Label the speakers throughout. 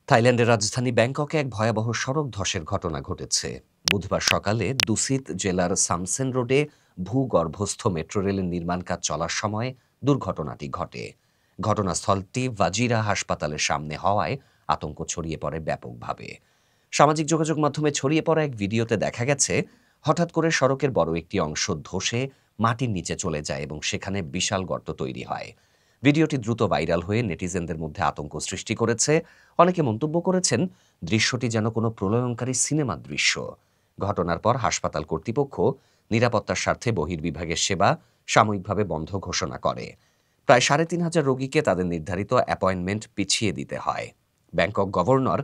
Speaker 1: থাইল্যান্ডের রাজধানী ব্যাংককে এক ভয়াবহ সড়ক ধসের ঘটনা ঘটেছে। বুধবার সকালে দুসিত জেলার সামসেন রোডে ভূগর্ভস্থ মেট্রো রেলের নির্মাণ কাজ চলার সময় দুর্ঘটনাটি ঘটে। ঘটনাস্থলটি ভাজিরা হাসপাতালের সামনে হওয়ায় আতঙ্ক ছড়িয়ে পড়ে ব্যাপকভাবে। সামাজিক যোগাযোগ মাধ্যমে ছড়িয়ে পড়া এক ভিডিওতে দেখা গেছে হঠাৎ করে সড়কের বড় একটি অংশ ধসে মাটির নিচে চলে যায় এবং সেখানে বিশাল গর্ত তৈরি হয়। ভিডিওটি দ্রুত ভাইরাল হয়ে নেটিজেনদের মধ্যে আতঙ্ক সৃষ্টি করেছে। অনেকে মন্তব্য করেছেন, দৃশ্যটি যেন কোনো প্রলয়ঙ্কারী সিনেমার দৃশ্য। ঘটনার পর হাসপাতাল কর্তৃপক্ষ নিরাপত্তার স্বার্থে বহির্বিভাগের সেবা সাময়িকভাবে বন্ধ ঘোষণা করে। প্রায় ৩,৫০০ রোগীকে তাদের নির্ধারিত অ্যাপয়েন্টমেন্ট পিছিয়ে দিতে হয়। ব্যাংকক গভর্নর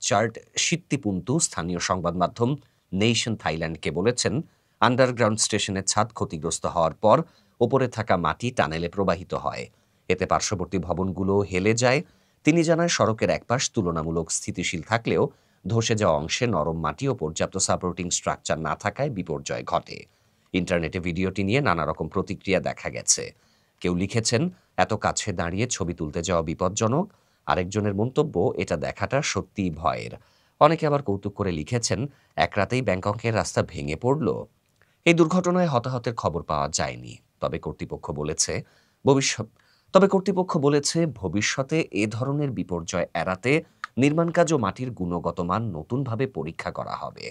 Speaker 1: চার্ট সিত্তিপুন্তু স্থানীয় সংবাদ মাধ্যম নেশন থাইল্যান্ডকে বলেছেন, আন্ডারগ্রাউন্ড স্টেশনের ছাদ ক্ষতিগ্রস্ত হওয়ার পর ওপরে থাকা মাটি টানেলে প্রবাহিত হয়। এতে পার্শ্ববর্তী ভবনগুলো হেলে যায়। তিনি জানান, সড়কের একপাশ তুলনামূলক স্থিতিশীল থাকলেও ধসে যাওয়া অংশে নরম মাটি ও পর্যাপ্ত সাপোর্টিং স্ট্রাকচার না থাকায় বিপর্যয় ঘটে। ইন্টারনেটে ভিডিওটি নিয়ে নানা রকম প্রতিক্রিয়া দেখা গেছে। কেউ লিখেছেন, এত কাছে দাঁড়িয়ে ছবি তুলতে যাওয়া বিপজ্জনক। আরেকজনের মন্তব্য, এটা দেখাটা সত্যিই ভয়ের। অনেকে আবার কৌতুক করে লিখেছেন, এক রাতেই ব্যাংককের রাস্তা ভেঙে পড়ল। এই দুর্ঘটনায় হতাহতের খবর পাওয়া যায়নি। তবে কর্তৃপক্ষ বলেছে ভবিষ্যতে এ ধরনের বিপর্যয় এড়াতে নির্মাণ কাজ ও মাটির গুণগত মান নতুনভাবে পরীক্ষা করা হবে।